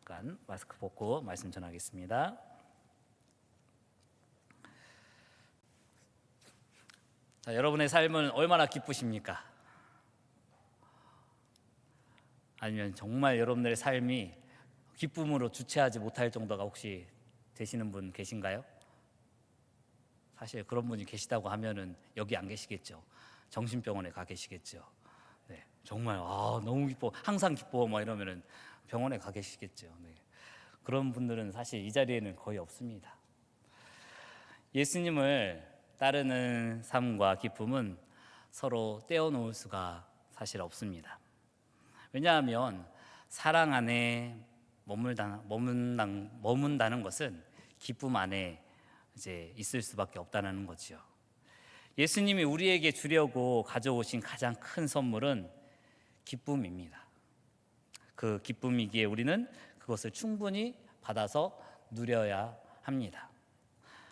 잠깐 마스크 벗고 말씀 전하겠습니다. 자, 여러분의 삶은 얼마나 기쁘십니까? 아니면 정말 여러분들의 삶이 기쁨으로 주체하지 못할 정도가 혹시 되시는 분 계신가요? 사실 그런 분이 계시다고 하면은 여기 안 계시겠죠. 정신병원에 가 계시겠죠. 네, 정말 너무 기뻐, 항상 기뻐, 막 이러면은 병원에 가 계시겠죠. 네. 그런 분들은 사실 이 자리에는 거의 없습니다. 예수님을 따르는 삶과 기쁨은 서로 떼어놓을 수가 사실 없습니다. 왜냐하면 사랑 안에 머문다는 것은 기쁨 안에 이제 있을 수밖에 없다는 거죠. 예수님이 우리에게 주려고 가져오신 가장 큰 선물은 기쁨입니다. 그 기쁨이기에 우리는 그것을 충분히 받아서 누려야 합니다.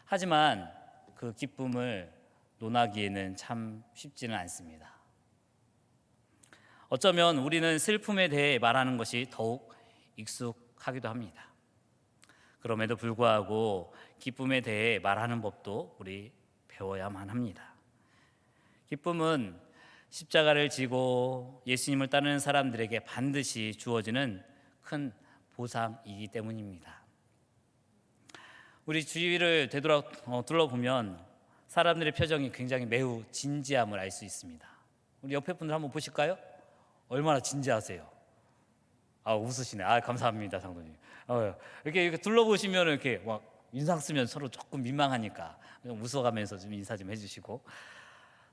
하지만 그 기쁨을 논하기에는 참 쉽지는 않습니다. 어쩌면 우리는 슬픔에 대해 말하는 것이 더욱 익숙하기도 합니다. 그럼에도 불구하고 기쁨에 대해 말하는 법도 우리 배워야만 합니다. 기쁨은 십자가를 지고 예수님을 따르는 사람들에게 반드시 주어지는 큰 보상이기 때문입니다. 우리 주위를 둘러보면 사람들의 표정이 굉장히 매우 진지함을 알 수 있습니다. 우리 옆에 분들 한번 보실까요? 얼마나 진지하세요? 웃으시네. 감사합니다, 장로님. 이렇게 둘러보시면 이렇게 막 인상 쓰면 서로 조금 민망하니까 웃어가면서 좀 인사 좀 해주시고.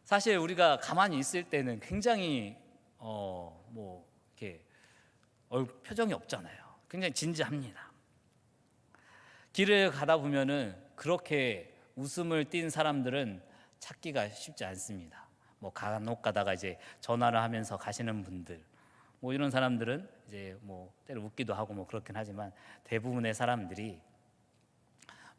사실 우리가 가만히 있을 때는 굉장히 이렇게 표정이 없잖아요. 굉장히 진지합니다. 길을 가다 보면은 그렇게 웃음을 띤 사람들은 찾기가 쉽지 않습니다. 간혹 가다가 이제 전화를 하면서 가시는 분들, 이런 사람들은 이제 때로 웃기도 하고 그렇긴 하지만 대부분의 사람들이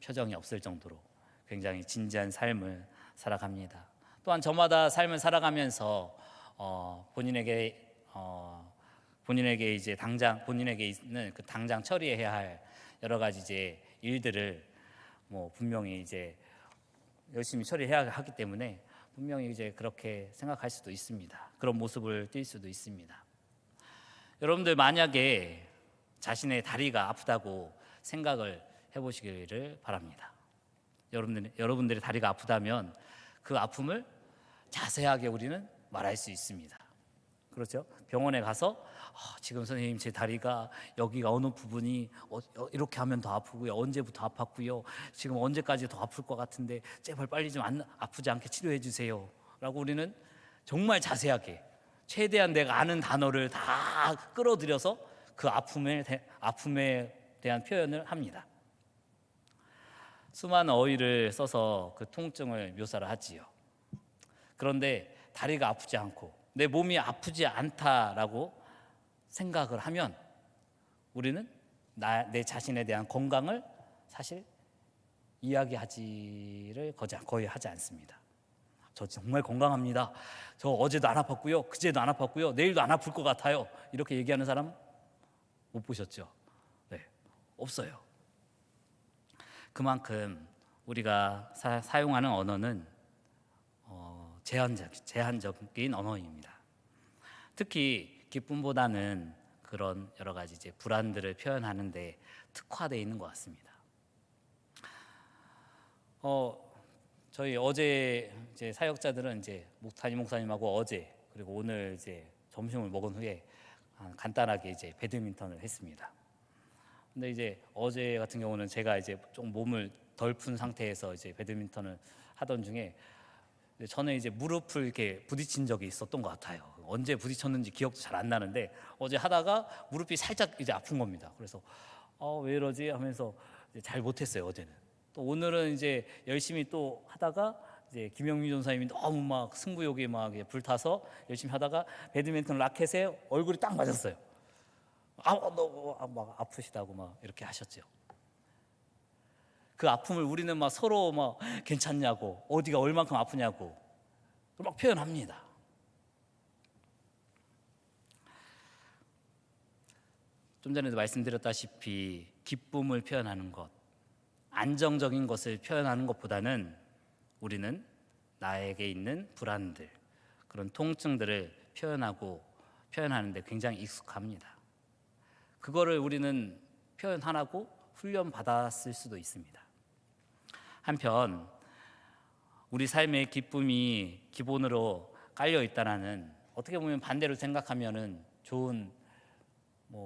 표정이 없을 정도로 굉장히 진지한 삶을 살아갑니다. 또한 저마다 삶을 살아가면서 본인에게 이제 본인에게 있는 그 당장 처리해야 할 여러 가지 이제 일들을 분명히 이제 열심히 처리해야 하기 때문에 분명히 이제 그렇게 생각할 수도 있습니다. 그런 모습을 띌 수도 있습니다. 여러분들 만약에 자신의 다리가 아프다고 생각을 해보시기를 바랍니다. 여러분들의 다리가 아프다면 그 아픔을 자세하게 우리는 말할 수 있습니다. 그렇죠? 병원에 가서 지금 선생님 제 다리가 여기가 어느 부분이 이렇게 하면 더 아프고요. 언제부터 아팠고요. 지금 언제까지 더 아플 것 같은데 제발 빨리 좀 아프지 않게 치료해 주세요. 라고 우리는 정말 자세하게 최대한 내가 아는 단어를 다 끌어들여서 그 아픔에 대한 표현을 합니다. 수많은 어휘를 써서 그 통증을 묘사를 하지요. 그런데 다리가 아프지 않고 내 몸이 아프지 않다라고 생각을 하면 우리는 내 자신에 대한 건강을 사실 이야기하지를 거의 하지 않습니다. 저 정말 건강합니다. 저 어제도 안 아팠고요. 그제도 안 아팠고요. 내일도 안 아플 것 같아요. 이렇게 얘기하는 사람 못 보셨죠? 네, 없어요. 그만큼 우리가 사용하는 언어는 제한적인 언어입니다. 특히 기쁨보다는 그런 여러 가지 이제 불안들을 표현하는데 특화되어 있는 것 같습니다. 저희 어제 이제 사역자들은 이제 담임 목사님하고 어제 그리고 오늘 이제 점심을 먹은 후에 간단하게 이제 배드민턴을 했습니다. 근데 이제 어제 같은 경우는 제가 이제 좀 몸을 덜 푼 상태에서 이제 배드민턴을 하던 중에 저는 이제 무릎을 이렇게 부딪힌 적이 있었던 것 같아요. 언제 부딪혔는지 기억도 잘 안 나는데 어제 하다가 무릎이 살짝 이제 아픈 겁니다. 그래서 왜 이러지 하면서 이제 잘 못했어요 어제는. 또 오늘은 이제 열심히 또 하다가 이제 김영민 전사님이 너무 막 승부욕에 막 불타서 열심히 하다가 배드민턴 라켓에 얼굴이 딱 맞았어요. 막 아프시다고 막 이렇게 하셨죠. 그 아픔을 우리는 막 서로 막 괜찮냐고 어디가 얼만큼 아프냐고 막 표현합니다. 좀 전에도 말씀드렸다시피 기쁨을 표현하는 것, 안정적인 것을 표현하는 것보다는 우리는 나에게 있는 불안들, 그런 통증들을 표현하는데 굉장히 익숙합니다. 그거를 우리는 표현하라고 훈련받았을 수도 있습니다. 한편 우리 삶의 기쁨이 기본으로 깔려 있다라는, 어떻게 보면 반대로 생각하면은 좋은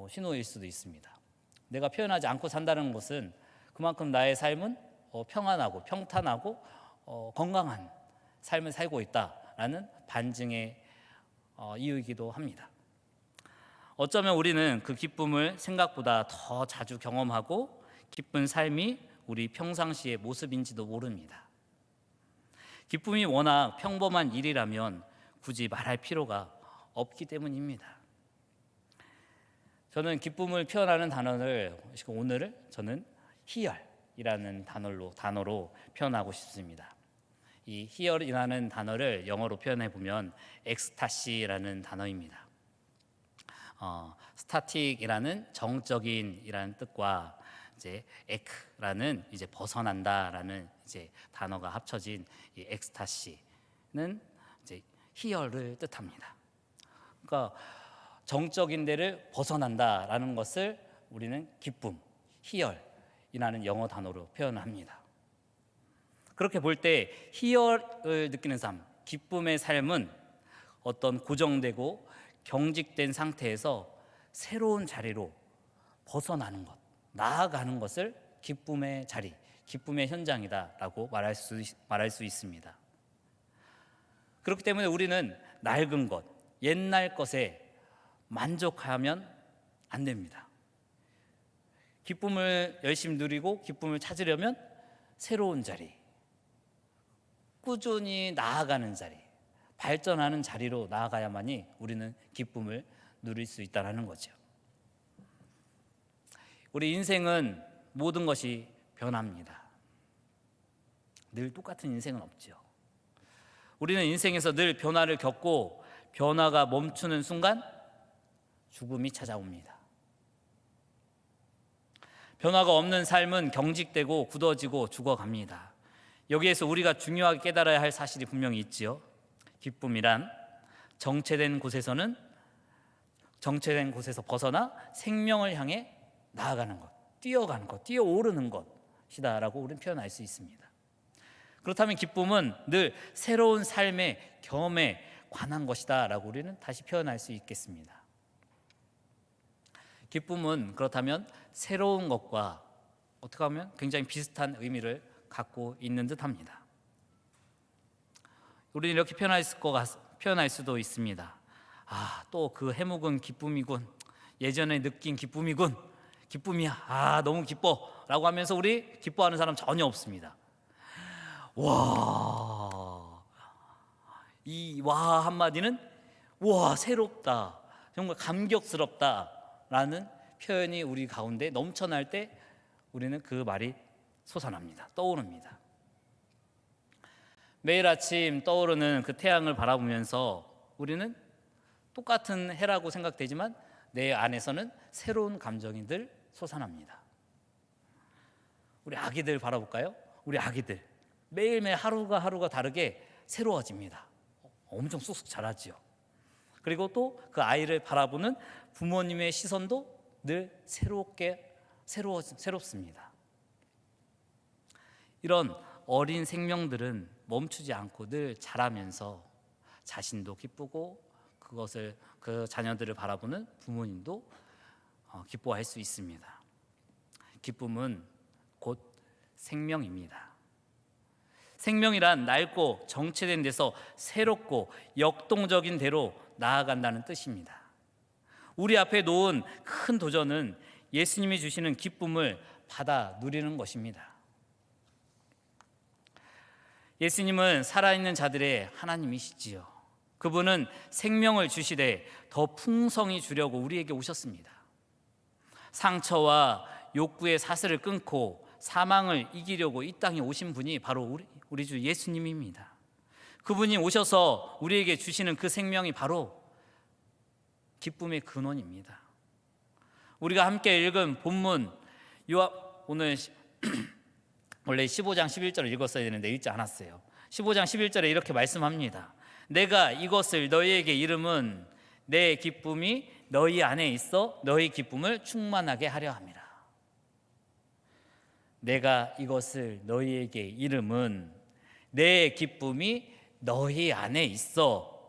신호일 수도 있습니다. 내가 표현하지 않고 산다는 것은 그만큼 나의 삶은 평안하고 평탄하고 건강한 삶을 살고 있다라는 반증의 이유이기도 합니다. 어쩌면 우리는 그 기쁨을 생각보다 더 자주 경험하고 기쁜 삶이 우리 평상시의 모습인지도 모릅니다. 기쁨이 워낙 평범한 일이라면 굳이 말할 필요가 없기 때문입니다. 저는 기쁨을 표현하는 단어를 오늘 저는 희열이라는 단어로 표현하고 싶습니다. 이 희열이라는 단어를 영어로 표현해 보면 엑스타시라는 단어입니다. 스타틱이라는 정적인이라는 뜻과 이제 에크라는 이제 벗어난다라는 이제 단어가 합쳐진 이 엑스타시는 이제 희열을 뜻합니다. 그러니까 정적인 데를 벗어난다라는 것을 우리는 기쁨, 희열이라는 영어 단어로 표현합니다. 그렇게 볼 때 희열을 느끼는 삶, 기쁨의 삶은 어떤 고정되고 경직된 상태에서 새로운 자리로 벗어나는 것, 나아가는 것을 기쁨의 자리, 기쁨의 현장이다라고 말할 수 있습니다. 그렇기 때문에 우리는 낡은 것, 옛날 것에 만족하면 안 됩니다. 기쁨을 열심히 누리고 기쁨을 찾으려면 새로운 자리, 꾸준히 나아가는 자리, 발전하는 자리로 나아가야만이 우리는 기쁨을 누릴 수 있다는 거죠. 우리 인생은 모든 것이 변합니다. 늘 똑같은 인생은 없죠. 우리는 인생에서 늘 변화를 겪고 변화가 멈추는 순간 죽음이 찾아옵니다. 변화가 없는 삶은 경직되고 굳어지고 죽어갑니다. 여기에서 우리가 중요하게 깨달아야 할 사실이 분명히 있지요. 기쁨이란 정체된 곳에서 벗어나 생명을 향해 나아가는 것, 뛰어가는 것, 뛰어오르는 것이다라고 우리는 표현할 수 있습니다. 그렇다면 기쁨은 늘 새로운 삶의 경험에 관한 것이다라고 우리는 다시 표현할 수 있겠습니다. 기쁨은 그렇다면 새로운 것과 어떻게 하면 굉장히 비슷한 의미를 갖고 있는 듯합니다. 우리는 이렇게 표현할 수도 있습니다. 또 그 해묵은 기쁨이군. 예전에 느낀 기쁨이군. 기쁨이야. 너무 기뻐. 라고 하면서 우리 기뻐하는 사람 전혀 없습니다. 이 와 한마디는 새롭다. 정말 감격스럽다. 라는 표현이 우리 가운데 넘쳐날 때 우리는 그 말이 솟아납니다. 떠오릅니다. 매일 아침 떠오르는 그 태양을 바라보면서 우리는 똑같은 해라고 생각되지만 내 안에서는 새로운 감정이 늘 솟아납니다. 우리 아기들 바라볼까요? 우리 아기들 매일매일 하루가 다르게 새로워집니다. 엄청 쑥쑥 자라지요. 그리고 또 그 아이를 바라보는 부모님의 시선도 늘 새롭습니다. 이런 어린 생명들은 멈추지 않고 늘 자라면서 자신도 기쁘고 그 자녀들을 바라보는 부모님도 기뻐할 수 있습니다. 기쁨은 곧 생명입니다. 생명이란 낡고 정체된 데서 새롭고 역동적인 데로 나아간다는 뜻입니다. 우리 앞에 놓은 큰 도전은 예수님이 주시는 기쁨을 받아 누리는 것입니다. 예수님은 살아있는 자들의 하나님이시지요. 그분은 생명을 주시되 더 풍성히 주려고 우리에게 오셨습니다. 상처와 욕구의 사슬을 끊고 사망을 이기려고 이 땅에 오신 분이 바로 우리 주 예수님입니다. 그분이 오셔서 우리에게 주시는 그 생명이 바로 기쁨의 근원입니다. 우리가 함께 읽은 본문 오늘 원래 15장 11절을 읽었어야 되는데 읽지 않았어요. 15장 11절에 이렇게 말씀합니다. 내가 이것을 너희에게 이름은 내 기쁨이 너희 안에 있어 너희 기쁨을 충만하게 하려 함이라. 내가 이것을 너희에게 이름은 내 기쁨이 너희 안에 있어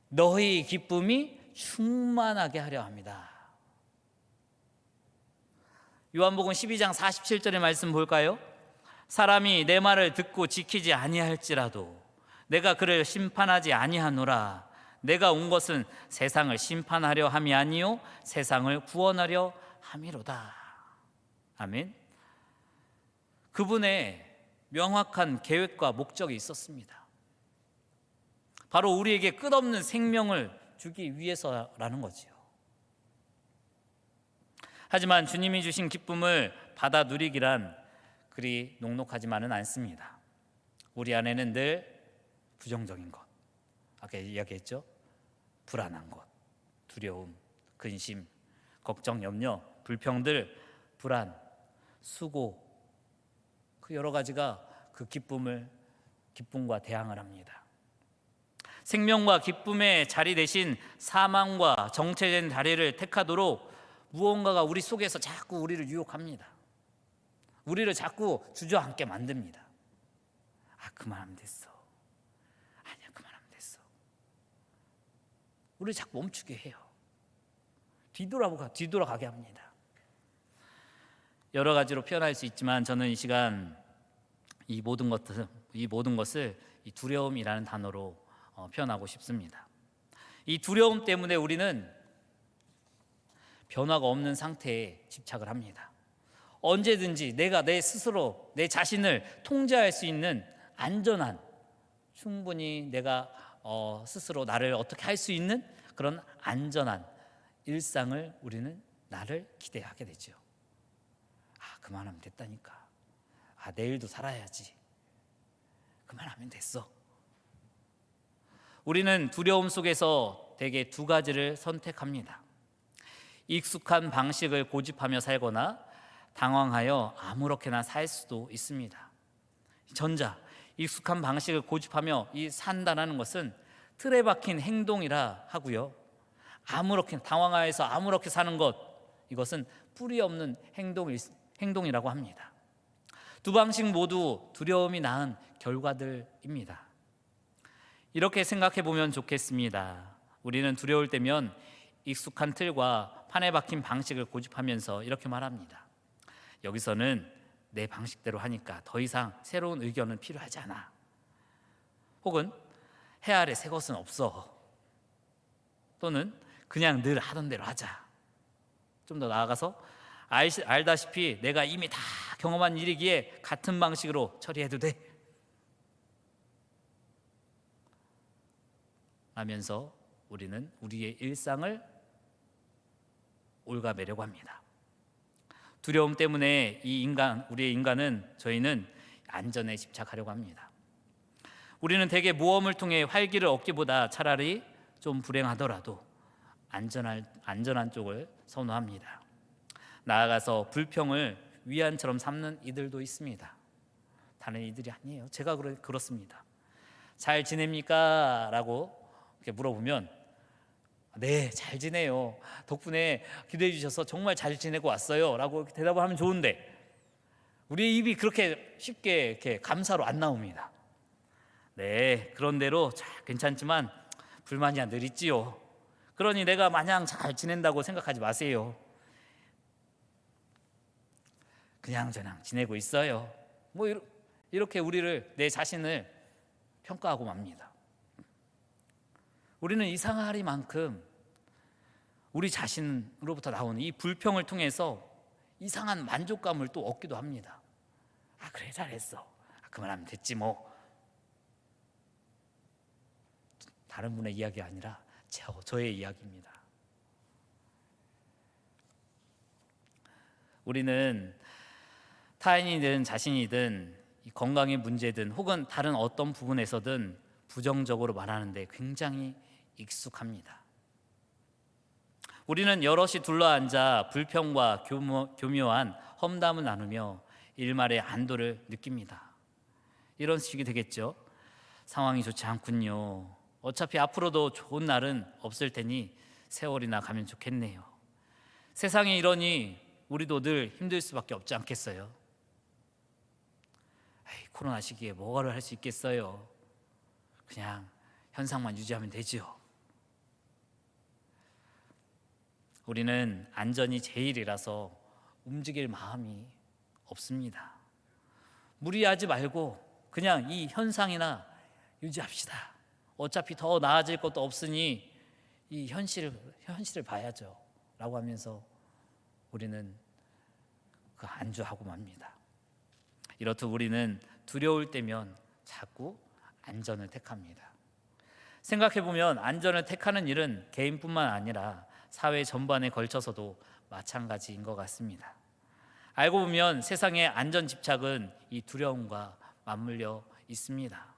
너희 기쁨이 충만하게 하려 합니다. 요한복음 12장 47절의 말씀 볼까요? 사람이 내 말을 듣고 지키지 아니할지라도 내가 그를 심판하지 아니하노라. 내가 온 것은 세상을 심판하려 함이 아니요 세상을 구원하려 함이로다. 아멘. 그분의 명확한 계획과 목적이 있었습니다. 바로 우리에게 끝없는 생명을 주기 위해서라는 거지요. 하지만 주님이 주신 기쁨을 받아 누리기란 그리 녹록하지만은 않습니다. 우리 안에는 늘 부정적인 것, 아까 이야기했죠? 불안한 것, 두려움, 근심, 걱정, 염려, 불평들, 불안, 수고, 그 여러 가지가 그 기쁨과 대항을 합니다. 생명과 기쁨의 자리 대신 사망과 정체된 자리를 택하도록 무언가가 우리 속에서 자꾸 우리를 유혹합니다. 우리를 자꾸 주저앉게 만듭니다. 그만하면 됐어. 아니야, 그만하면 됐어. 우리를 자꾸 멈추게 해요. 뒤돌아가게 합니다. 여러 가지로 표현할 수 있지만 저는 이 시간 이 모든 것을 이 두려움이라는 단어로 표현하고 싶습니다. 이 두려움 때문에 우리는 변화가 없는 상태에 집착을 합니다. 언제든지 내가 내 스스로 내 자신을 통제할 수 있는 안전한, 충분히 내가 스스로 나를 어떻게 할 수 있는 그런 안전한 일상을 우리는 나를 기대하게 되죠. 그만하면 됐다니까. 내일도 살아야지. 그만하면 됐어. 우리는 두려움 속에서 대개 두 가지를 선택합니다. 익숙한 방식을 고집하며 살거나 당황하여 아무렇게나 살 수도 있습니다. 전자, 익숙한 방식을 고집하며 산다는 것은 틀에 박힌 행동이라 하고요. 당황하여서 아무렇게 사는 것, 이것은 뿌리 없는 행동이라고 합니다. 두 방식 모두 두려움이 낳은 결과들입니다. 이렇게 생각해 보면 좋겠습니다. 우리는 두려울 때면 익숙한 틀과 판에 박힌 방식을 고집하면서 이렇게 말합니다. 여기서는 내 방식대로 하니까 더 이상 새로운 의견은 필요하지 않아. 혹은 해 아래 새 것은 없어. 또는 그냥 늘 하던 대로 하자. 좀 더 나아가서 알다시피 내가 이미 다 경험한 일이기에 같은 방식으로 처리해도 돼 하면서 우리는 우리의 일상을 옭아매려고 합니다. 두려움 때문에 우리의 인간은 저희는 안전에 집착하려고 합니다. 우리는 대개 모험을 통해 활기를 얻기보다 차라리 좀 불행하더라도 안전한 쪽을 선호합니다. 나아가서 불평을 위안처럼 삼는 이들도 있습니다. 다른 이들이 아니에요. 제가 그렇습니다. 잘 지냅니까? 라고 이렇게 물어보면 네, 잘 지내요. 덕분에 기대해 주셔서 정말 잘 지내고 왔어요. 라고 대답을 하면 좋은데 우리의 입이 그렇게 쉽게 이렇게 감사로 안 나옵니다. 네, 그런 대로 괜찮지만 불만이 늘 있지요. 그러니 내가 마냥 잘 지낸다고 생각하지 마세요. 그냥저냥 지내고 있어요. 이렇게 내 자신을 평가하고 맙니다. 우리는 이상하리만큼 우리 자신으로부터 나오는 이 불평을 통해서 이상한 만족감을 또 얻기도 합니다. 그래, 잘했어. 그만하면 됐지 뭐. 다른 분의 이야기가 아니라 저의 이야기입니다. 우리는 타인이든 자신이든 건강의 문제든 혹은 다른 어떤 부분에서든 부정적으로 말하는데 굉장히 익숙합니다. 우리는 여럿이 둘러앉아 불평과 교묘한 험담을 나누며 일말의 안도를 느낍니다. 이런 식이 되겠죠. 상황이 좋지 않군요. 어차피 앞으로도 좋은 날은 없을 테니 세월이나 가면 좋겠네요. 세상이 이러니 우리도 늘 힘들 수밖에 없지 않겠어요? 에이, 코로나 시기에 뭐를 할 수 있겠어요? 그냥 현상만 유지하면 되지요. 우리는 안전이 제일이라서 움직일 마음이 없습니다. 무리하지 말고 그냥 이 현상이나 유지합시다. 어차피 더 나아질 것도 없으니 이 현실을 봐야죠 라고 하면서 우리는 그 안주하고 맙니다. 이렇듯 우리는 두려울 때면 자꾸 안전을 택합니다. 생각해보면 안전을 택하는 일은 개인뿐만 아니라 사회 전반에 걸쳐서도 마찬가지인 것 같습니다. 알고 보면 세상의 안전 집착은 이 두려움과 맞물려 있습니다.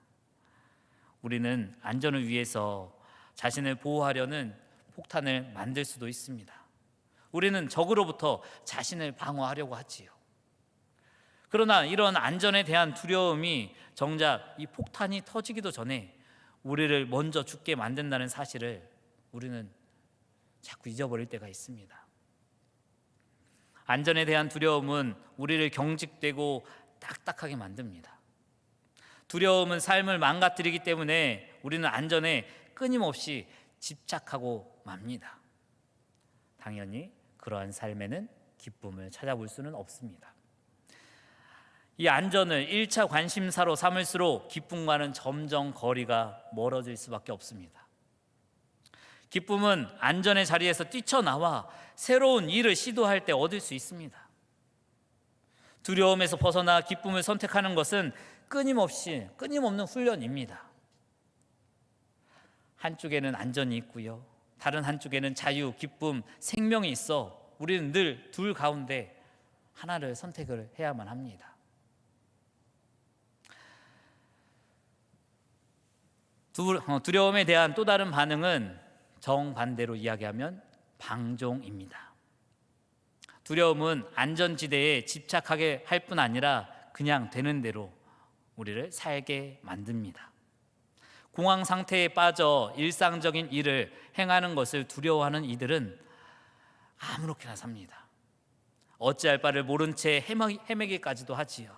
우리는 안전을 위해서 자신을 보호하려는 폭탄을 만들 수도 있습니다. 우리는 적으로부터 자신을 방어하려고 하지요. 그러나 이런 안전에 대한 두려움이 정작 이 폭탄이 터지기도 전에 우리를 먼저 죽게 만든다는 사실을 우리는 자꾸 잊어버릴 때가 있습니다. 안전에 대한 두려움은 우리를 경직되고 딱딱하게 만듭니다. 두려움은 삶을 망가뜨리기 때문에 우리는 안전에 끊임없이 집착하고 맙니다. 당연히 그러한 삶에는 기쁨을 찾아볼 수는 없습니다. 이 안전을 1차 관심사로 삼을수록 기쁨과는 점점 거리가 멀어질 수밖에 없습니다. 기쁨은 안전의 자리에서 뛰쳐나와 새로운 일을 시도할 때 얻을 수 있습니다. 두려움에서 벗어나 기쁨을 선택하는 것은 끊임없는 훈련입니다. 한쪽에는 안전이 있고요, 다른 한쪽에는 자유, 기쁨, 생명이 있어 우리는 늘 둘 가운데 하나를 선택을 해야만 합니다. 두려움에 대한 또 다른 반응은 정반대로 이야기하면 방종입니다. 두려움은 안전지대에 집착하게 할 뿐 아니라 그냥 되는 대로 우리를 살게 만듭니다. 공황 상태에 빠져 일상적인 일을 행하는 것을 두려워하는 이들은 아무렇게나 삽니다. 어찌할 바를 모른 채 헤매기까지도 하지요.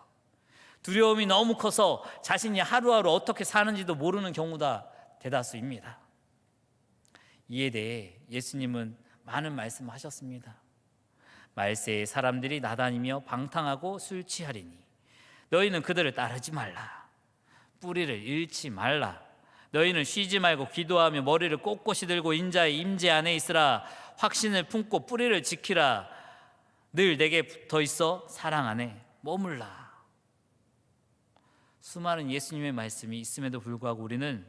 두려움이 너무 커서 자신이 하루하루 어떻게 사는지도 모르는 경우가 대다수입니다. 이에 대해 예수님은 많은 말씀하셨습니다. 말세에 사람들이 나다니며 방탕하고 술 취하리니 너희는 그들을 따르지 말라. 뿌리를 잃지 말라. 너희는 쉬지 말고 기도하며 머리를 꼿꼿이 들고 인자의 임재 안에 있으라. 확신을 품고 뿌리를 지키라. 늘 내게 붙어 있어 사랑 안에 머물라. 수많은 예수님의 말씀이 있음에도 불구하고 우리는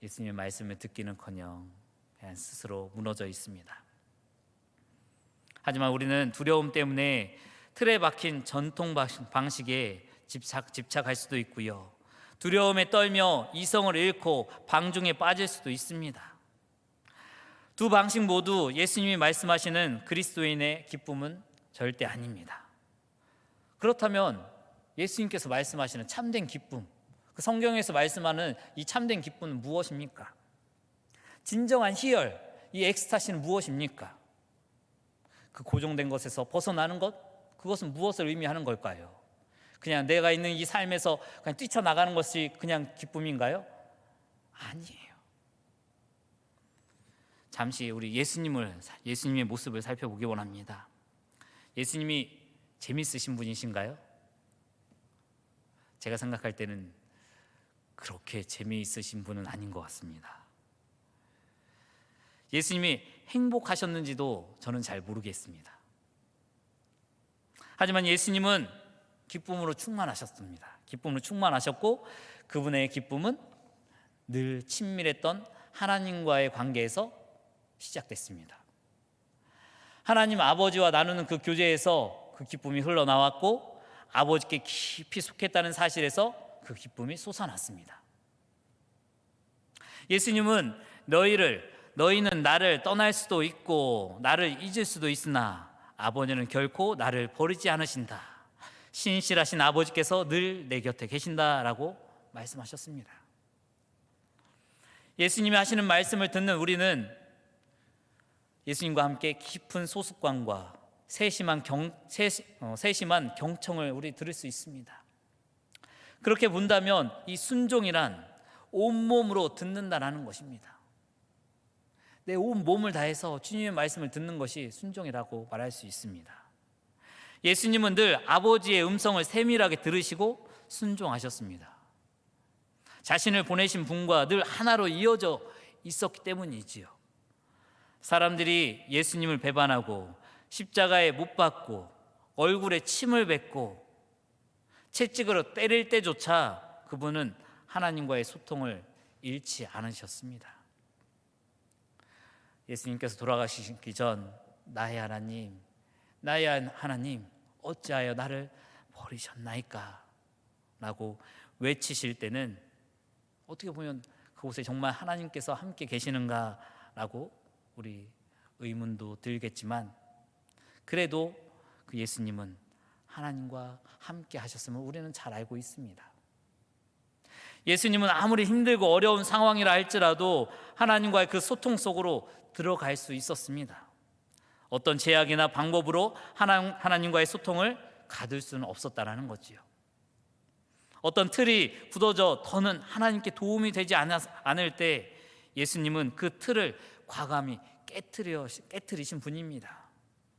예수님의 말씀을 듣기는커녕 그냥 스스로 무너져 있습니다. 하지만 우리는 두려움 때문에 틀에 박힌 전통 방식에 집착할 수도 있고요, 두려움에 떨며 이성을 잃고 방종에 빠질 수도 있습니다. 두 방식 모두 예수님이 말씀하시는 그리스도인의 기쁨은 절대 아닙니다. 그렇다면 예수님께서 말씀하시는 참된 기쁨, 그 성경에서 말씀하는 이 참된 기쁨은 무엇입니까? 진정한 희열, 이 엑스타시는 무엇입니까? 그 고정된 것에서 벗어나는 것, 그것은 무엇을 의미하는 걸까요? 그냥 내가 있는 이 삶에서 그냥 뛰쳐나가는 것이 그냥 기쁨인가요? 아니에요. 잠시 우리 예수님의 모습을 살펴보기 원합니다. 예수님이 재밌으신 분이신가요? 제가 생각할 때는 그렇게 재미있으신 분은 아닌 것 같습니다. 예수님이 행복하셨는지도 저는 잘 모르겠습니다. 하지만 예수님은 기쁨으로 충만하셨습니다. 기쁨으로 충만하셨고 그분의 기쁨은 늘 친밀했던 하나님과의 관계에서 시작됐습니다. 하나님 아버지와 나누는 그 교제에서 그 기쁨이 흘러나왔고 아버지께 깊이 속했다는 사실에서 그 기쁨이 솟아났습니다. 예수님은 너희는 나를 떠날 수도 있고 나를 잊을 수도 있으나 아버지는 결코 나를 버리지 않으신다. 신실하신 아버지께서 늘 내 곁에 계신다라고 말씀하셨습니다. 예수님이 하시는 말씀을 듣는 우리는 예수님과 함께 깊은 소습관과 세심한 경청을 우리 들을 수 있습니다. 그렇게 본다면 이 순종이란 온몸으로 듣는다라는 것입니다. 내 온 몸을 다해서 주님의 말씀을 듣는 것이 순종이라고 말할 수 있습니다. 예수님은 늘 아버지의 음성을 세밀하게 들으시고 순종하셨습니다. 자신을 보내신 분과 늘 하나로 이어져 있었기 때문이지요. 사람들이 예수님을 배반하고 십자가에 못 박고 얼굴에 침을 뱉고 채찍으로 때릴 때조차 그분은 하나님과의 소통을 잃지 않으셨습니다. 예수님께서 돌아가시기 전 나의 하나님 어찌하여 나를 버리셨나이까 라고 외치실 때는 어떻게 보면 그곳에 정말 하나님께서 함께 계시는가 라고 우리 의문도 들겠지만, 그래도 그 예수님은 하나님과 함께 하셨음을 우리는 잘 알고 있습니다. 예수님은 아무리 힘들고 어려운 상황이라 할지라도 하나님과의 그 소통 속으로 들어갈 수 있었습니다. 어떤 제약이나 방법으로 하나님과의 소통을 가둘 수는 없었다라는 거지요. 어떤 틀이 굳어져 더는 하나님께 도움이 되지 않을 때 예수님은 그 틀을 과감히 깨트리신 분입니다.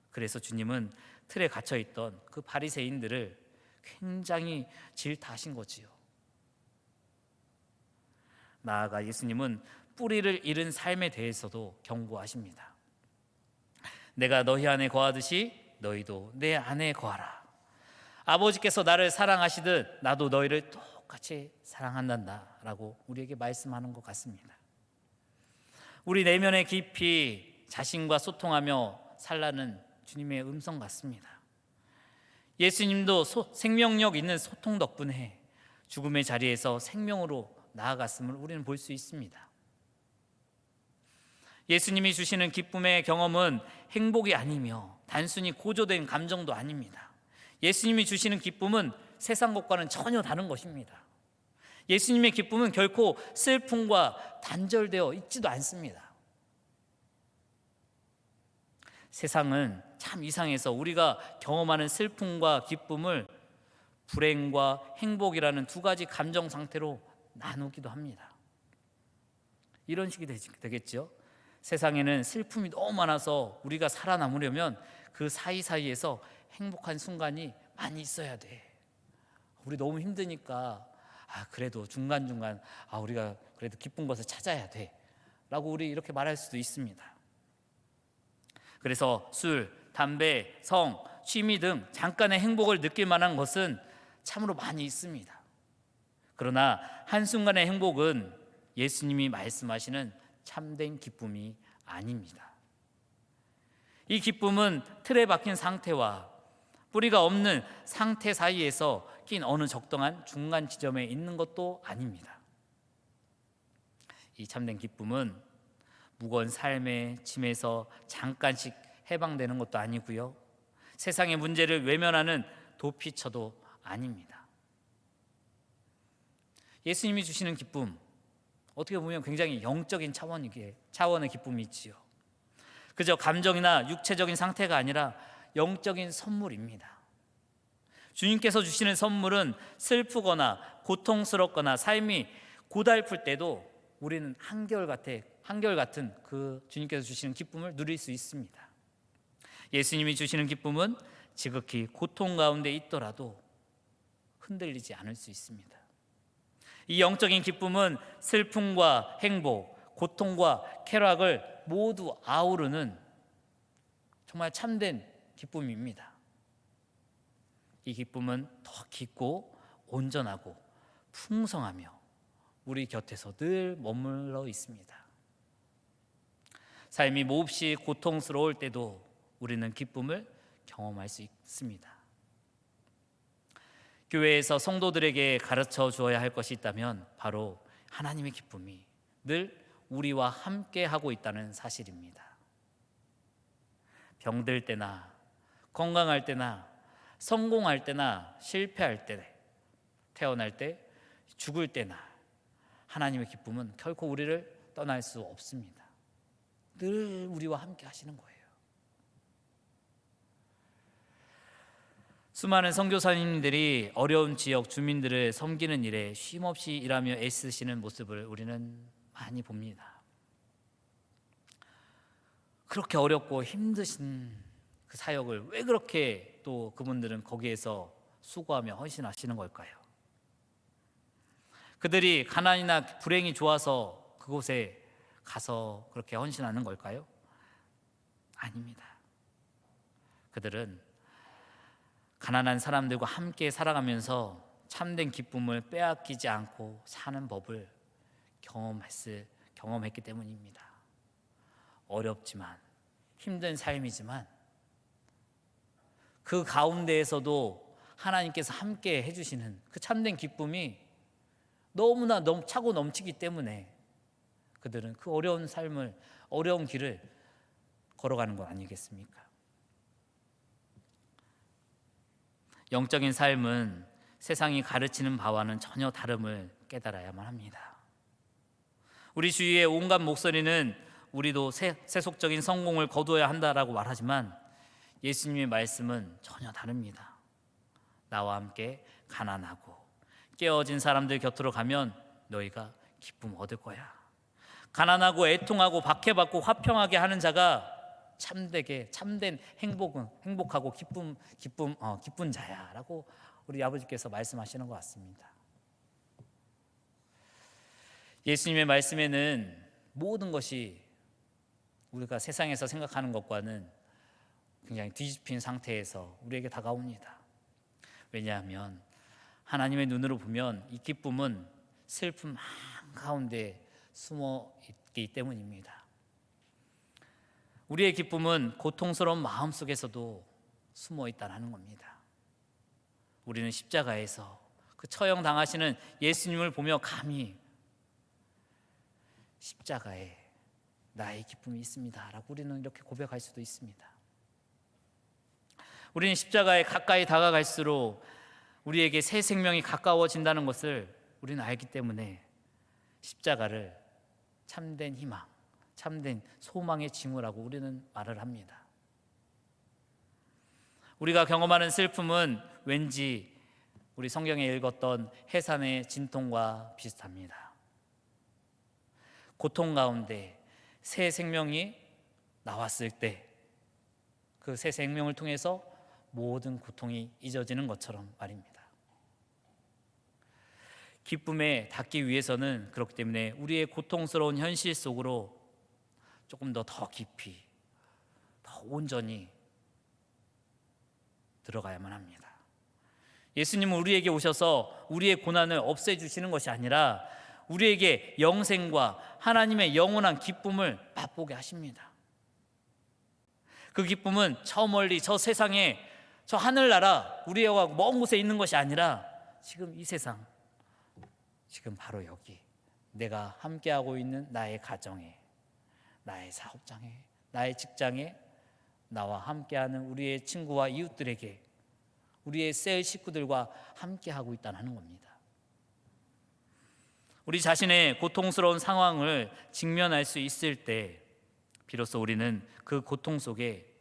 그래서 주님은 틀에 갇혀있던 그 바리새인들을 굉장히 질타하신 거지요. 나아가 예수님은 뿌리를 잃은 삶에 대해서도 경고하십니다. 내가 너희 안에 거하듯이 너희도 내 안에 거하라. 아버지께서 나를 사랑하시듯 나도 너희를 똑같이 사랑한단다 라고 우리에게 말씀하는 것 같습니다. 우리 내면에 깊이 자신과 소통하며 살라는 주님의 음성 같습니다. 예수님도 생명력 있는 소통 덕분에 죽음의 자리에서 생명으로 나아갔음을 우리는 볼 수 있습니다. 예수님이 주시는 기쁨의 경험은 행복이 아니며 단순히 고조된 감정도 아닙니다. 예수님이 주시는 기쁨은 세상 것과는 전혀 다른 것입니다. 예수님의 기쁨은 결코 슬픔과 단절되어 있지도 않습니다. 세상은 참 이상해서 우리가 경험하는 슬픔과 기쁨을 불행과 행복이라는 두 가지 감정 상태로 나누기도 합니다. 이런 식이 되겠죠. 세상에는 슬픔이 너무 많아서 우리가 살아남으려면 그 사이사이에서 행복한 순간이 많이 있어야 돼. 우리 너무 힘드니까 그래도 중간중간 우리가 그래도 기쁜 것을 찾아야 돼 라고 우리 이렇게 말할 수도 있습니다. 그래서 술, 담배, 성, 취미 등 잠깐의 행복을 느낄 만한 것은 참으로 많이 있습니다. 그러나 한순간의 행복은 예수님이 말씀하시는 참된 기쁨이 아닙니다. 이 기쁨은 틀에 박힌 상태와 뿌리가 없는 상태 사이에서 낀 어느 적당한 중간 지점에 있는 것도 아닙니다. 이 참된 기쁨은 무거운 삶의 짐에서 잠깐씩 해방되는 것도 아니고요, 세상의 문제를 외면하는 도피처도 아닙니다. 예수님이 주시는 기쁨, 어떻게 보면 굉장히 영적인 차원의 기쁨이 있지요. 그저 감정이나 육체적인 상태가 아니라 영적인 선물입니다. 주님께서 주시는 선물은 슬프거나 고통스럽거나 삶이 고달플 때도 우리는 한결같은 그 주님께서 주시는 기쁨을 누릴 수 있습니다. 예수님이 주시는 기쁨은 지극히 고통 가운데 있더라도 흔들리지 않을 수 있습니다. 이 영적인 기쁨은 슬픔과 행복, 고통과 쾌락을 모두 아우르는 정말 참된 기쁨입니다. 이 기쁨은 더 깊고 온전하고 풍성하며 우리 곁에서 늘 머물러 있습니다. 삶이 몹시 고통스러울 때도 우리는 기쁨을 경험할 수 있습니다. 교회에서 성도들에게 가르쳐 주어야 할 것이 있다면 바로 하나님의 기쁨이 늘 우리와 함께 하고 있다는 사실입니다. 병들 때나 건강할 때나 성공할 때나 실패할 때, 태어날 때, 죽을 때나 하나님의 기쁨은 결코 우리를 떠날 수 없습니다. 늘 우리와 함께 하시는 거예요. 수많은 선교사님들이 어려운 지역 주민들을 섬기는 일에 쉼없이 일하며 애쓰시는 모습을 우리는 많이 봅니다. 그렇게 어렵고 힘드신 그 사역을 왜 그렇게 또 그분들은 거기에서 수고하며 헌신하시는 걸까요? 그들이 가난이나 불행이 좋아서 그곳에 가서 그렇게 헌신하는 걸까요? 아닙니다. 그들은 가난한 사람들과 함께 살아가면서 참된 기쁨을 빼앗기지 않고 사는 법을 경험했기 때문입니다. 어렵지만 힘든 삶이지만 그 가운데에서도 하나님께서 함께 해주시는 그 참된 기쁨이 너무나 차고 넘치기 때문에 그들은 그 어려운 삶을, 어려운 길을 걸어가는 것 아니겠습니까? 영적인 삶은 세상이 가르치는 바와는 전혀 다름을 깨달아야만 합니다. 우리 주위의 온갖 목소리는 우리도 세속적인 성공을 거두어야 한다라고 말하지만 예수님의 말씀은 전혀 다릅니다. 나와 함께 가난하고 깨어진 사람들 곁으로 가면 너희가 기쁨 얻을 거야. 가난하고 애통하고 박해받고 화평하게 하는 자가 참된 행복하고 기쁜 자야라고 우리 아버지께서 말씀하시는 것 같습니다. 예수님의 말씀에는 모든 것이 우리가 세상에서 생각하는 것과는 굉장히 뒤집힌 상태에서 우리에게 다가옵니다. 왜냐하면 하나님의 눈으로 보면 이 기쁨은 슬픔 한가운데 숨어 있기 때문입니다. 우리의 기쁨은 고통스러운 마음 속에서도 숨어 있다는 겁니다. 우리는 십자가에서 그 처형당하시는 예수님을 보며 감히 십자가에 나의 기쁨이 있습니다 라고 우리는 이렇게 고백할 수도 있습니다. 우리는 십자가에 가까이 다가갈수록 우리에게 새 생명이 가까워진다는 것을 우리는 알기 때문에 십자가를 참된 희망, 참된 소망의 징후라고 우리는 말을 합니다. 우리가 경험하는 슬픔은 왠지 우리 성경에 읽었던 해산의 진통과 비슷합니다. 고통 가운데 새 생명이 나왔을 때 그 새 생명을 통해서 모든 고통이 잊어지는 것처럼 말입니다. 기쁨에 닿기 위해서는 그렇기 때문에 우리의 고통스러운 현실 속으로 조금 더 깊이, 더 온전히 들어가야만 합니다. 예수님은 우리에게 오셔서 우리의 고난을 없애주시는 것이 아니라 우리에게 영생과 하나님의 영원한 기쁨을 맛보게 하십니다. 그 기쁨은 저 멀리 저 세상에 저 하늘나라 우리와 먼 곳에 있는 것이 아니라 지금 이 세상, 지금 바로 여기 내가 함께하고 있는 나의 가정에, 나의 사업장에, 나의 직장에, 나와 함께하는 우리의 친구와 이웃들에게, 우리의 셀 식구들과 함께하고 있다는 겁니다. 우리 자신의 고통스러운 상황을 직면할 수 있을 때 비로소 우리는 그 고통 속에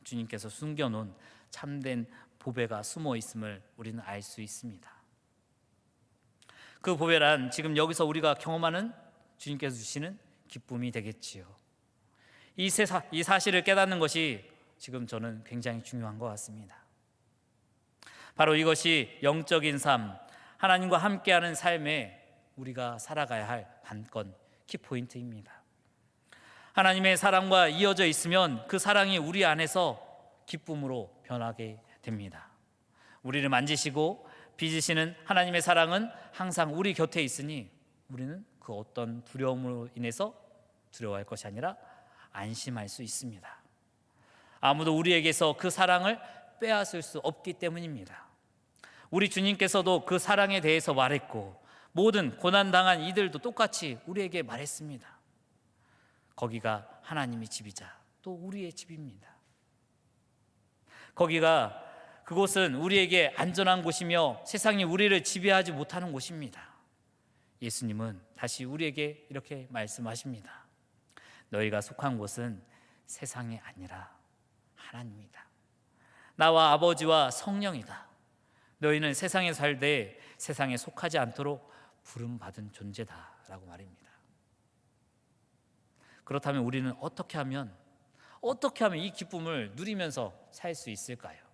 주님께서 숨겨놓은 참된 보배가 숨어 있음을 우리는 알 수 있습니다. 그 보배란 지금 여기서 우리가 경험하는 주님께서 주시는 기쁨이 되겠지요. 이 사실을 깨닫는 것이 지금 저는 굉장히 중요한 것 같습니다. 바로 이것이 영적인 삶, 하나님과 함께하는 삶에 우리가 살아가야 할 관건, 키포인트입니다. 하나님의 사랑과 이어져 있으면 그 사랑이 우리 안에서 기쁨으로 변하게 됩니다. 우리를 만지시고 빚으시는 하나님의 사랑은 항상 우리 곁에 있으니 우리는 그 어떤 두려움으로 인해서 두려워할 것이 아니라 안심할 수 있습니다. 아무도 우리에게서 그 사랑을 빼앗을 수 없기 때문입니다. 우리 주님께서도 그 사랑에 대해서 말했고 모든 고난당한 이들도 똑같이 우리에게 말했습니다. 거기가 하나님의 집이자 또 우리의 집입니다. 그곳은 우리에게 안전한 곳이며 세상이 우리를 지배하지 못하는 곳입니다. 예수님은 다시 우리에게 이렇게 말씀하십니다. 너희가 속한 곳은 세상이 아니라 하나님이다. 나와 아버지와 성령이다. 너희는 세상에 살되 세상에 속하지 않도록 부름받은 존재다라고 말입니다. 그렇다면 우리는 어떻게 하면 이 기쁨을 누리면서 살 수 있을까요?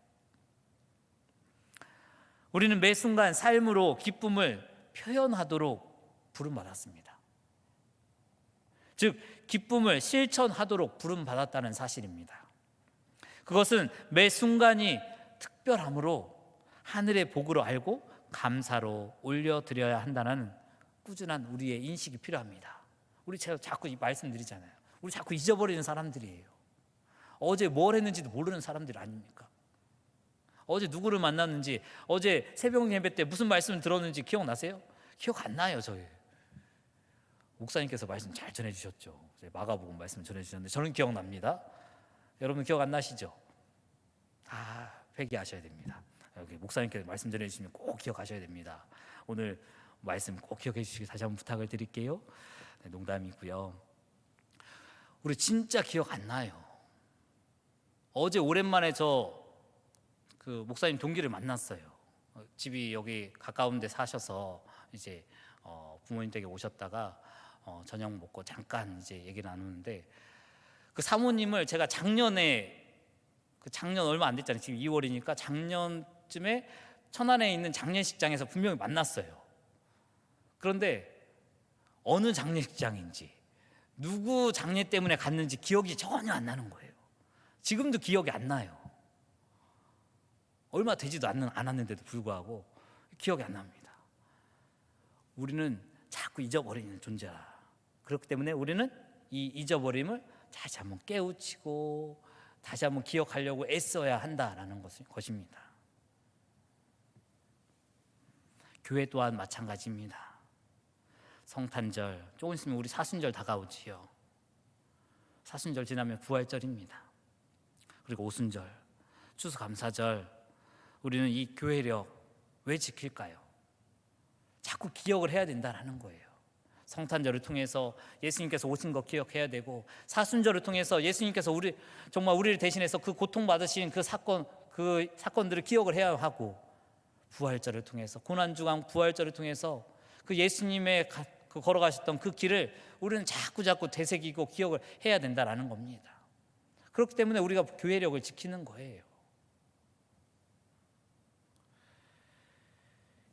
우리는 매 순간 삶으로 기쁨을 표현하도록 부름받았습니다. 즉 기쁨을 실천하도록 부름받았다는 사실입니다. 그것은 매 순간이 특별함으로 하늘의 복으로 알고 감사로 올려드려야 한다는 꾸준한 우리의 인식이 필요합니다. 우리 제가 자꾸 말씀드리잖아요. 우리 자꾸 잊어버리는 사람들이에요. 어제 뭘 했는지도 모르는 사람들 아닙니까? 어제 누구를 만났는지, 어제 새벽 예배 때 무슨 말씀을 들었는지 기억나세요? 기억 안 나요. 저희 목사님께서 말씀 잘 전해주셨죠. 마가복음 말씀 전해주셨는데 저는 기억납니다. 여러분 기억 안 나시죠? 회개하셔야 됩니다. 여기 목사님께서 말씀 전해주시면 꼭 기억하셔야 됩니다. 오늘 말씀 꼭 기억해 주시기 다시 한번 부탁을 드릴게요. 농담이고요. 우리 진짜 기억 안 나요. 어제 오랜만에 그 목사님 동기를 만났어요. 집이 여기 가까운 데 사셔서 이제 부모님 댁에 오셨다가 저녁 먹고 잠깐 이제 얘기 나누는데 그 사모님을 제가 작년 얼마 안 됐잖아요. 지금 2월이니까 작년쯤에 천안에 있는 장례식장에서 분명히 만났어요. 그런데 어느 장례식장인지 누구 장례 때문에 갔는지 기억이 전혀 안 나는 거예요. 지금도 기억이 안 나요. 얼마 되지도 않았는데도 불구하고 기억이 안 납니다. 우리는 자꾸 잊어버리는 존재라. 그렇기 때문에 우리는 이 잊어버림을 다시 한번 깨우치고 다시 한번 기억하려고 애써야 한다라는 것입니다. 교회 또한 마찬가지입니다. 성탄절, 조금 있으면 우리 사순절 다가오지요. 사순절 지나면 부활절입니다. 그리고 오순절, 추수감사절, 우리는 이 교회력 왜 지킬까요? 자꾸 기억을 해야 된다는 거예요. 성탄절을 통해서 예수님께서 오신 거 기억해야 되고, 사순절을 통해서 예수님께서 정말 우리를 대신해서 그 고통받으신 그 사건들을 기억을 해야 하고, 부활절을 통해서, 고난주간 부활절을 통해서 그 예수님의 그 걸어가셨던 그 길을 우리는 자꾸 되새기고 기억을 해야 된다는 겁니다. 그렇기 때문에 우리가 교회력을 지키는 거예요.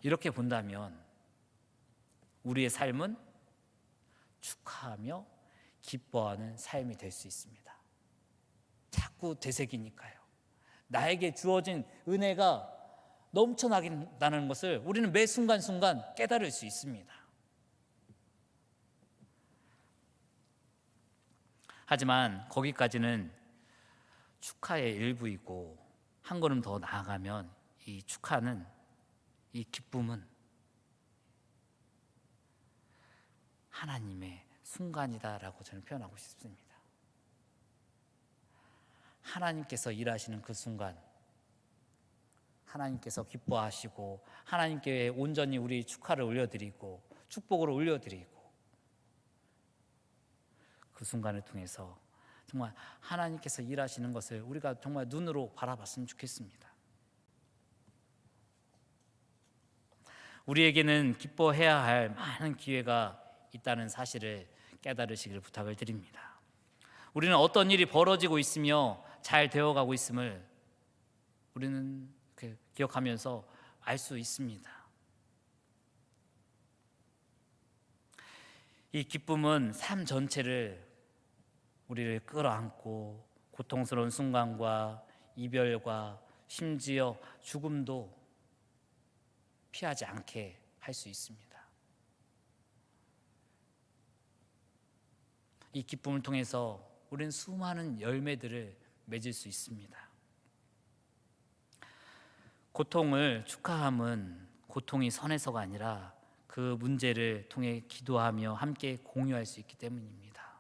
이렇게 본다면 우리의 삶은 축하하며 기뻐하는 삶이 될 수 있습니다. 자꾸 되새기니까요. 나에게 주어진 은혜가 넘쳐나긴다는 것을 우리는 매 순간순간 깨달을 수 있습니다. 하지만 거기까지는 축하의 일부이고, 한 걸음 더 나아가면 이 축하는, 이 기쁨은 하나님의 순간이다라고 저는 표현하고 싶습니다. 하나님께서 일하시는 그 순간, 하나님께서 기뻐하시고 하나님께 온전히 우리 축하를 올려드리고 축복을 올려드리고, 그 순간을 통해서 정말 하나님께서 일하시는 것을 우리가 정말 눈으로 바라봤으면 좋겠습니다. 우리에게는 기뻐해야 할 많은 기회가 있다는 사실을 깨달으시길 부탁을 드립니다. 우리는 어떤 일이 벌어지고 있으며 잘 되어가고 있음을 우리는 기억하면서 알 수 있습니다. 이 기쁨은 삶 전체를 우리를 끌어안고 고통스러운 순간과 이별과 심지어 죽음도 피하지 않게 할 수 있습니다. 이 기쁨을 통해서 우리는 수많은 열매들을 맺을 수 있습니다. 고통을 축하함은 고통이 선해서가 아니라 그 문제를 통해 기도하며 함께 공유할 수 있기 때문입니다.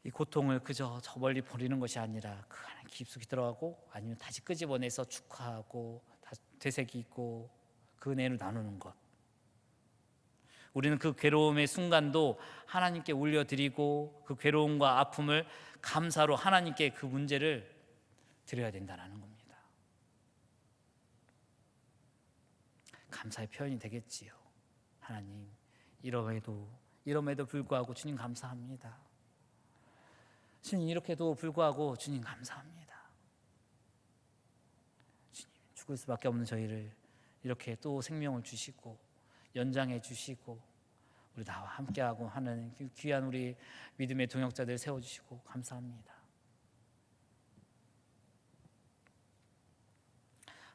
이 고통을 그저 저 멀리 버리는 것이 아니라 그 안에 깊숙이 들어가고 아니면 다시 끄집어내서 축하하고 되새기고 그 은혜를 나누는 것. 우리는 그 괴로움의 순간도 하나님께 올려드리고 그 괴로움과 아픔을 감사로 하나님께 그 문제를 드려야 된다는 겁니다. 감사의 표현이 되겠지요. 하나님, 이럼에도 불구하고 주님 감사합니다. 주님, 이렇게도 불구하고 주님 감사합니다. 주님, 죽을 수밖에 없는 저희를 이렇게 또 생명을 주시고 연장해 주시고 우리 나와 함께하고 하는 귀한 우리 믿음의 동역자들 세워주시고 감사합니다.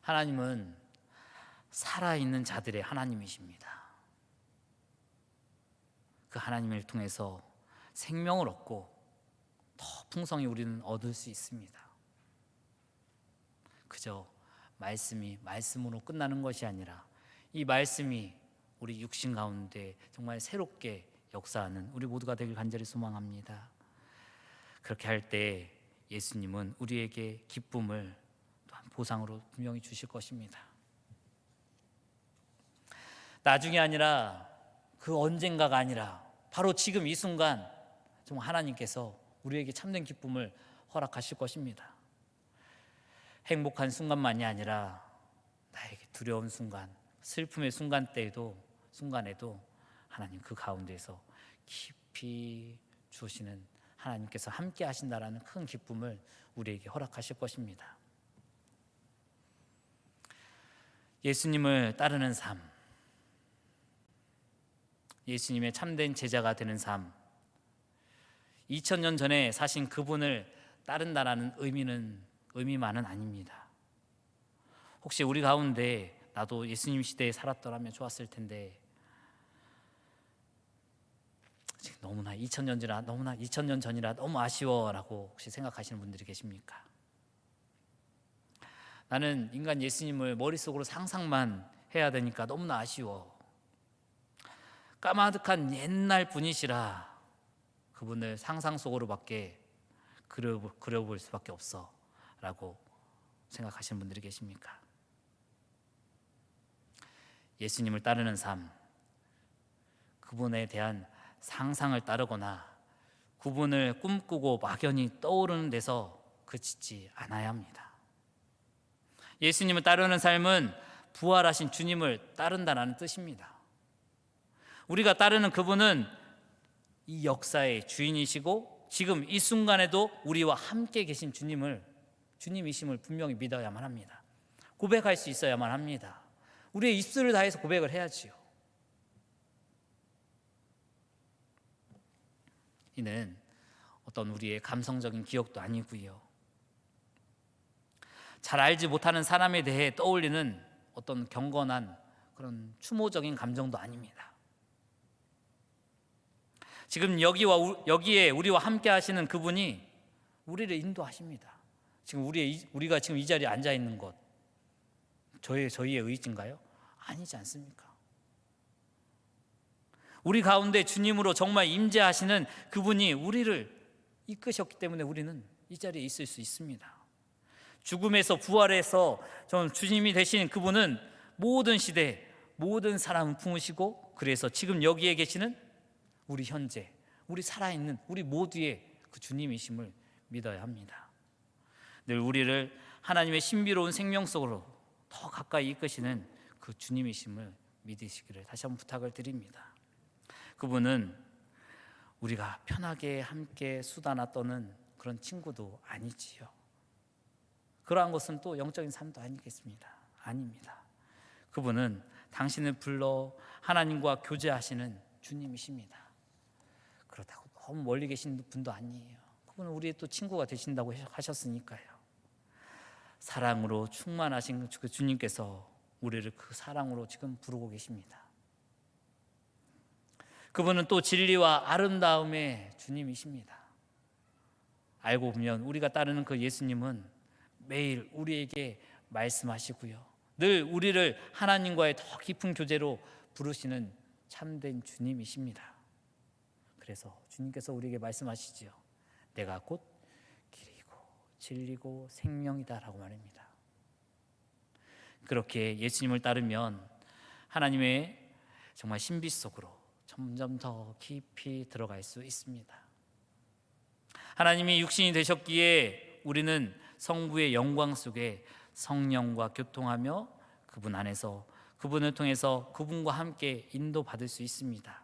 하나님은 살아있는 자들의 하나님이십니다. 그 하나님을 통해서 생명을 얻고 더 풍성히 우리는 얻을 수 있습니다. 그저 말씀으로 끝나는 것이 아니라 이 말씀이 우리 육신 가운데 정말 새롭게 역사하는 우리 모두가 되길 간절히 소망합니다. 그렇게 할 때 예수님은 우리에게 기쁨을 또한 보상으로 분명히 주실 것입니다. 나중에 아니라 그 언젠가가 아니라 바로 지금 이 순간 정말 하나님께서 우리에게 참된 기쁨을 허락하실 것입니다. 행복한 순간만이 아니라 나에게 두려운 순간, 슬픔의 순간에도 하나님 그 가운데서 깊이 주시는 하나님께서 함께 하신다라는 큰 기쁨을 우리에게 허락하실 것입니다. 예수님을 따르는 삶, 예수님의 참된 제자가 되는 삶, 2000년 전에 사신 그분을 따른다라는 의미만은 아닙니다. 혹시 우리 가운데 나도 예수님 시대에 살았더라면 좋았을 텐데 너무나 2000년 전이라 너무 아쉬워라고 혹시 생각하시는 분들이 계십니까? 나는 인간 예수님을 머릿속으로 상상만 해야 되니까 너무나 아쉬워. 까마득한 옛날 분이시라 그분을 상상 속으로밖에 그려볼 수밖에 없어 라고 생각하시는 분들이 계십니까? 예수님을 따르는 삶, 그분에 대한 상상을 따르거나 그분을 꿈꾸고 막연히 떠오르는 데서 그치지 않아야 합니다. 예수님을 따르는 삶은 부활하신 주님을 따른다는 뜻입니다. 우리가 따르는 그분은 이 역사의 주인이시고 지금 이 순간에도 우리와 함께 계신 주님이심을 분명히 믿어야만 합니다. 고백할 수 있어야만 합니다. 우리의 입술을 다해서 고백을 해야지요. 이는 어떤 우리의 감성적인 기억도 아니고요. 잘 알지 못하는 사람에 대해 떠올리는 어떤 경건한 그런 추모적인 감정도 아닙니다. 지금 여기에 우리와 함께 하시는 그분이 우리를 인도하십니다. 지금 우리가 지금 이 자리에 앉아 있는 것 저희의 의지인가요? 아니지 않습니까? 우리 가운데 주님으로 정말 임재하시는 그분이 우리를 이끄셨기 때문에 우리는 이 자리에 있을 수 있습니다. 죽음에서 부활해서 주님이 되신 그분은 모든 시대 모든 사람을 품으시고 그래서 지금 여기에 계시는 우리 현재 우리 살아있는 우리 모두의 그 주님이심을 믿어야 합니다. 늘 우리를 하나님의 신비로운 생명 속으로 더 가까이 이끄시는 그 주님이심을 믿으시기를 다시 한번 부탁을 드립니다. 그분은 우리가 편하게 함께 수다나 떠는 그런 친구도 아니지요. 그러한 것은 또 영적인 삶도 아니겠습니다. 아닙니다. 그분은 당신을 불러 하나님과 교제하시는 주님이십니다. 그렇다고 너무 멀리 계신 분도 아니에요. 그분은 우리의 또 친구가 되신다고 하셨으니까요. 사랑으로 충만하신 그 주님께서 우리를 그 사랑으로 지금 부르고 계십니다. 그분은 또 진리와 아름다움의 주님이십니다. 알고 보면 우리가 따르는 그 예수님은 매일 우리에게 말씀하시고요. 늘 우리를 하나님과의 더 깊은 교제로 부르시는 참된 주님이십니다. 그래서 주님께서 우리에게 말씀하시지요. 내가 곧 길이고 진리고 생명이다라고 말합니다. 그렇게 예수님을 따르면 하나님의 정말 신비 속으로 점점 더 깊이 들어갈 수 있습니다. 하나님이 육신이 되셨기에 우리는 성부의 영광 속에 성령과 교통하며 그분 안에서 그분을 통해서 그분과 함께 인도받을 수 있습니다.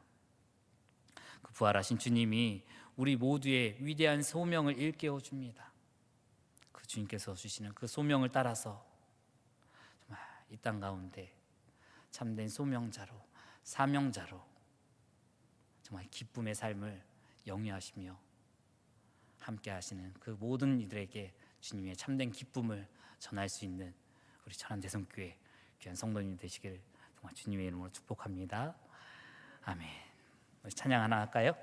그 부활하신 주님이 우리 모두의 위대한 소명을 일깨워 줍니다. 그 주님께서 주시는 그 소명을 따라서 정말 이 땅 가운데 참된 소명자로 사명자로 정말 기쁨의 삶을 영위하시며 함께 하시는 그 모든 이들에게 주님의 참된 기쁨을 전할 수 있는 우리 천안대성교회 귀한 성도님 되시길 정말 주님의 이름으로 축복합니다. 아멘. 우리 찬양 하나 할까요?